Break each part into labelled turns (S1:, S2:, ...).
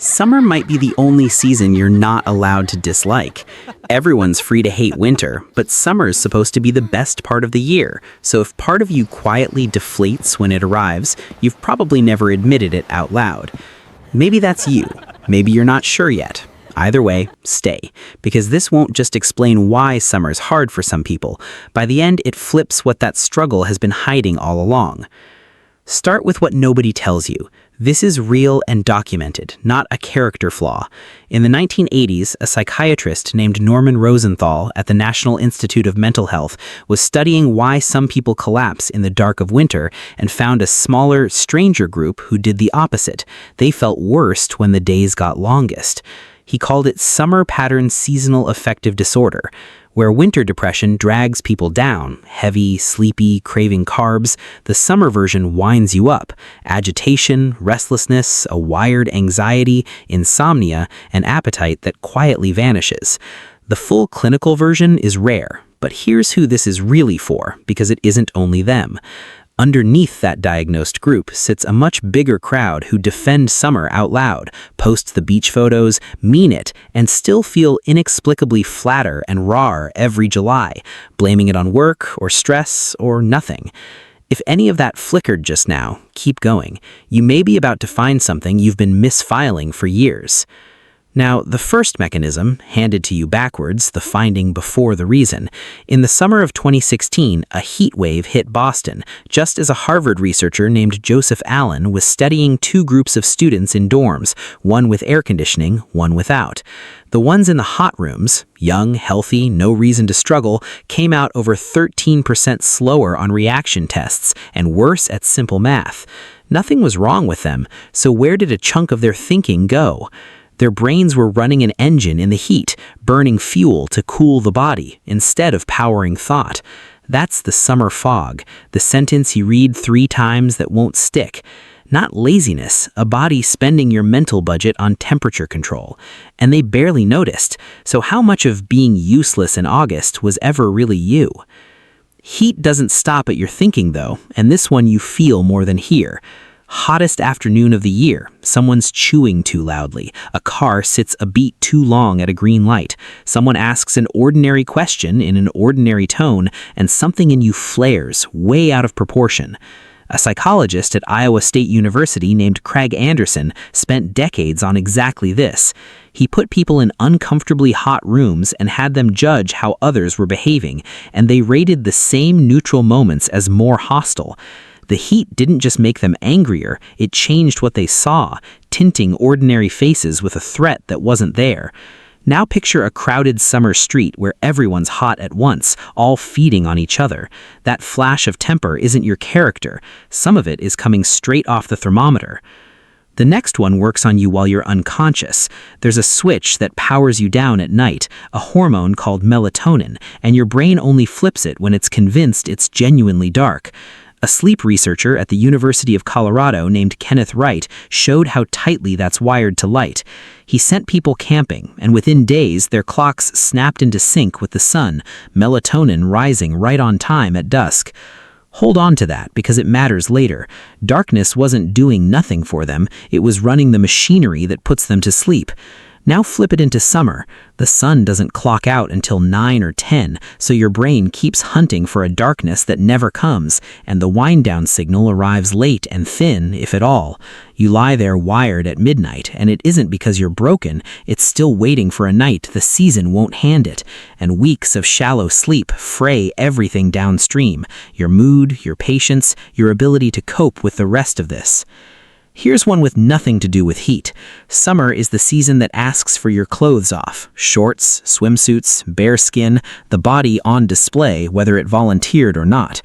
S1: Summer might be the only season you're not allowed to dislike. Everyone's free to hate winter, but summer's supposed to be the best part of the year. So if part of you quietly deflates when it arrives, you've probably never admitted it out loud. Maybe that's you. Maybe you're not sure yet. Either way, stay, because this won't just explain why summer's hard for some people. By the end, it flips what that struggle has been hiding all along. Start with what nobody tells you. This is real and documented, not a character flaw. In the 1980s, a psychiatrist named Norman Rosenthal at the National Institute of Mental Health was studying why some people collapse in the dark of winter and found a smaller, stranger group who did the opposite. They felt worst when the days got longest. He called it summer pattern seasonal affective disorder, where winter depression drags people down, heavy, sleepy, craving carbs. The summer version winds you up. Agitation, restlessness, a wired anxiety, insomnia, and appetite that quietly vanishes. The full clinical version is rare, but here's who this is really for, because it isn't only them. Underneath that diagnosed group sits a much bigger crowd who defend summer out loud, post the beach photos, mean it, and still feel inexplicably flatter and raw every July, blaming it on work or stress or nothing. If any of that flickered just now, keep going. You may be about to find something you've been misfiling for years. Now, the first mechanism, handed to you backwards, the finding before the reason. In the summer of 2016, a heat wave hit Boston, just as a Harvard researcher named Joseph Allen was studying two groups of students in dorms, one with air conditioning, one without. The ones in the hot rooms, young, healthy, no reason to struggle, came out over 13% slower on reaction tests and worse at simple math. Nothing was wrong with them, so where did a chunk of their thinking go? Their brains were running an engine in the heat, burning fuel to cool the body instead of powering thought. That's the summer fog, the sentence you read 3 times that won't stick. Not laziness, a body spending your mental budget on temperature control. And they barely noticed, so how much of being useless in August was ever really you? Heat doesn't stop at your thinking though, and this one you feel more than hear. Hottest afternoon of the year, someone's chewing too loudly, a car sits a beat too long at a green light, someone asks an ordinary question in an ordinary tone, and something in you flares, way out of proportion. A psychologist at Iowa State University named Craig Anderson spent decades on exactly this. He put people in uncomfortably hot rooms and had them judge how others were behaving, and they rated the same neutral moments as more hostile. The heat didn't just make them angrier, it changed what they saw, tinting ordinary faces with a threat that wasn't there. Now picture a crowded summer street where everyone's hot at once, all feeding on each other. That flash of temper isn't your character. Some of it is coming straight off the thermometer. The next one works on you while you're unconscious. There's a switch that powers you down at night, a hormone called melatonin, and your brain only flips it when it's convinced it's genuinely dark. A sleep researcher at the University of Colorado named Kenneth Wright showed how tightly that's wired to light. He sent people camping, and within days, their clocks snapped into sync with the sun, melatonin rising right on time at dusk. Hold on to that, because it matters later. Darkness wasn't doing nothing for them, it was running the machinery that puts them to sleep. Now flip it into summer. The sun doesn't clock out until 9 or 10, so your brain keeps hunting for a darkness that never comes, and the wind-down signal arrives late and thin, if at all. You lie there wired at midnight, and it isn't because you're broken, it's still waiting for a night the season won't hand it, and weeks of shallow sleep fray everything downstream, your mood, your patience, your ability to cope with the rest of this. Here's one with nothing to do with heat. Summer is the season that asks for your clothes off. Shorts, swimsuits, bare skin, the body on display, whether it volunteered or not.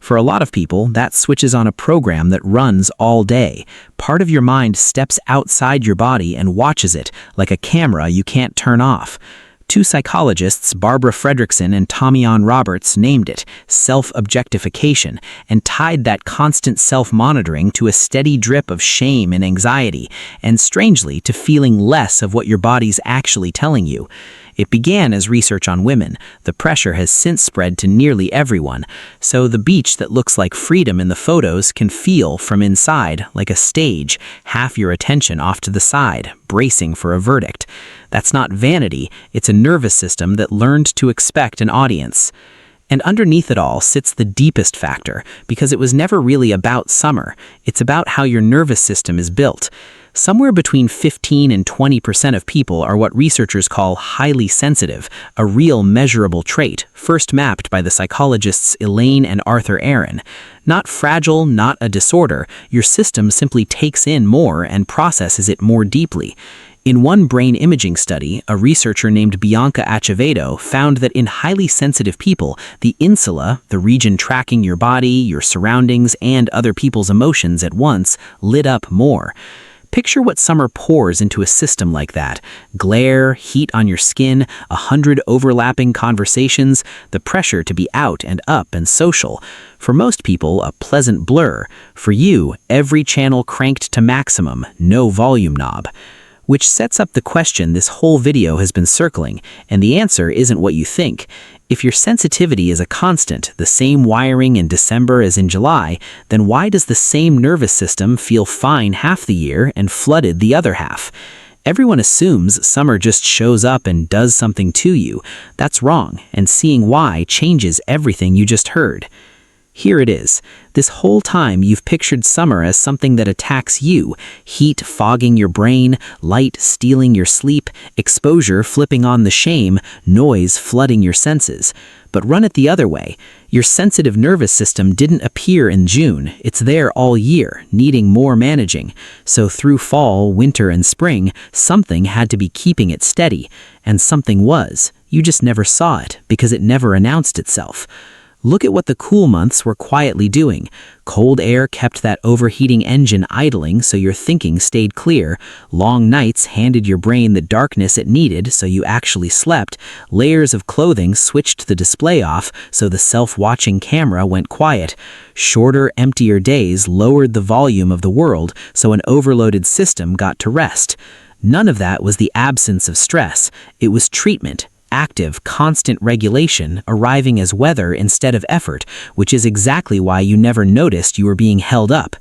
S1: For a lot of people, that switches on a program that runs all day. Part of your mind steps outside your body and watches it, like a camera you can't turn off. Two psychologists, Barbara Fredrickson and Tommyann Roberts, named it self-objectification and tied that constant self-monitoring to a steady drip of shame and anxiety, and strangely to feeling less of what your body's actually telling you. It began as research on women. The pressure has since spread to nearly everyone. So the beach that looks like freedom in the photos can feel from inside like a stage, half your attention off to the side, bracing for a verdict. That's not vanity, it's a nervous system that learned to expect an audience. And underneath it all sits the deepest factor, because it was never really about summer. It's about how your nervous system is built. Somewhere between 15 and 20% of people are what researchers call highly sensitive, a real measurable trait, first mapped by the psychologists Elaine and Arthur Aaron. Not fragile, not a disorder, your system simply takes in more and processes it more deeply. In one brain imaging study, a researcher named Bianca Acevedo found that in highly sensitive people, the insula, the region tracking your body, your surroundings, and other people's emotions at once, lit up more. Picture what summer pours into a system like that. Glare, heat on your skin, 100 overlapping conversations, the pressure to be out and up and social. For most people, a pleasant blur. For you, every channel cranked to maximum, no volume knob. Which sets up the question this whole video has been circling, and the answer isn't what you think. If your sensitivity is a constant, the same wiring in December as in July, then why does the same nervous system feel fine half the year and flooded the other half? Everyone assumes summer just shows up and does something to you. That's wrong, and seeing why changes everything you just heard. Here it is. This whole time you've pictured summer as something that attacks you, heat fogging your brain, light stealing your sleep, exposure flipping on the shame, noise flooding your senses. But run it the other way. Your sensitive nervous system didn't appear in June. It's there all year, needing more managing. So through fall, winter, and spring, something had to be keeping it steady. And something was. You just never saw it because it never announced itself. Look at what the cool months were quietly doing. Cold air kept that overheating engine idling so your thinking stayed clear. Long nights handed your brain the darkness it needed so you actually slept. Layers of clothing switched the display off so the self-watching camera went quiet. Shorter, emptier days lowered the volume of the world so an overloaded system got to rest. None of that was the absence of stress. It was treatment. Active, constant regulation arriving as weather instead of effort, which is exactly why you never noticed you were being held up.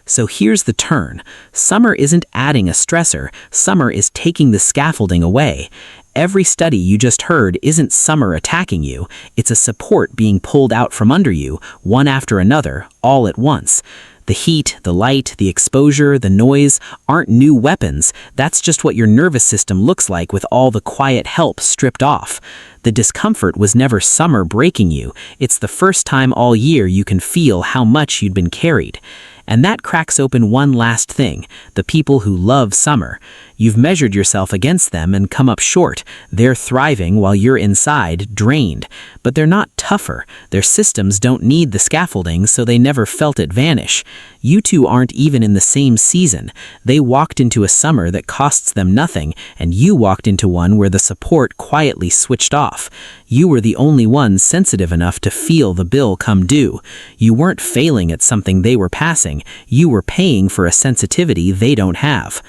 S1: So here's the turn. Summer isn't adding a stressor, summer is taking the scaffolding away. Every study you just heard isn't summer attacking you, it's a support being pulled out from under you, one after another, all at once. The heat, the light, the exposure, the noise aren't new weapons. That's just what your nervous system looks like with all the quiet help stripped off. The discomfort was never summer breaking you. It's the first time all year you can feel how much you'd been carried. And that cracks open one last thing, the people who love summer. You've measured yourself against them and come up short. They're thriving while you're inside, drained. But they're not tougher. Their systems don't need the scaffolding, so they never felt it vanish. You two aren't even in the same season. They walked into a summer that costs them nothing, and you walked into one where the support quietly switched off. You were the only one sensitive enough to feel the bill come due. You weren't failing at something they were passing. You were paying for a sensitivity they don't have.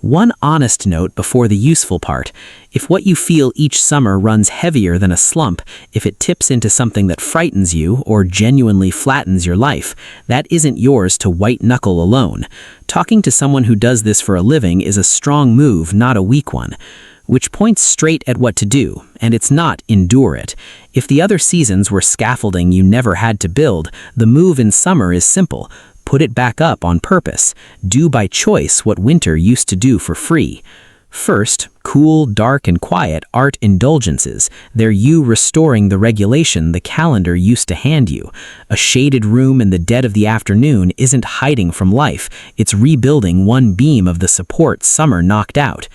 S1: One honest note before the useful part. If what you feel each summer runs heavier than a slump, if it tips into something that frightens you or genuinely flattens your life, that isn't yours to white-knuckle alone. Talking to someone who does this for a living is a strong move, not a weak one. Which points straight at what to do, and it's not endure it. If the other seasons were scaffolding you never had to build, the move in summer is simple. Put it back up on purpose. Do by choice what winter used to do for free. First, cool, dark, and quiet aren't indulgences. They're you restoring the regulation the calendar used to hand you. A shaded room in the dead of the afternoon isn't hiding from life. It's rebuilding one beam of the support summer knocked out.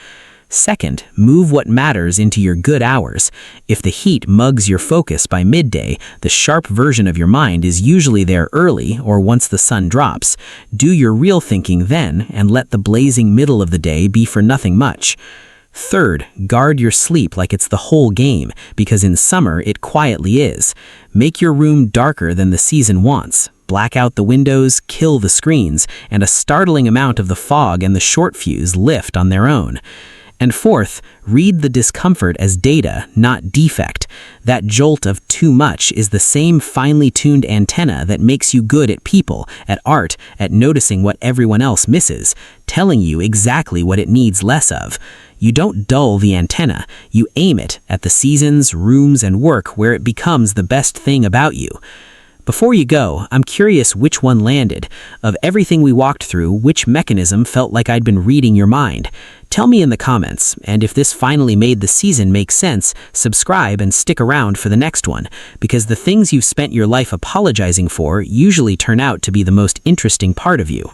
S1: Second, move what matters into your good hours. If the heat mugs your focus by midday, the sharp version of your mind is usually there early or once the sun drops. Do your real thinking then and let the blazing middle of the day be for nothing much. Third, guard your sleep like it's the whole game, because in summer it quietly is. Make your room darker than the season wants. Black out the windows, kill the screens, and a startling amount of the fog and the short fuse lift on their own. And fourth, read the discomfort as data, not defect. That jolt of too much is the same finely tuned antenna that makes you good at people, at art, at noticing what everyone else misses, telling you exactly what it needs less of. You don't dull the antenna, you aim it at the seasons, rooms, and work where it becomes the best thing about you. Before you go, I'm curious which one landed. Of everything we walked through, which mechanism felt like I'd been reading your mind? Tell me in the comments, and if this finally made the season make sense, subscribe and stick around for the next one, because the things you've spent your life apologizing for usually turn out to be the most interesting part of you.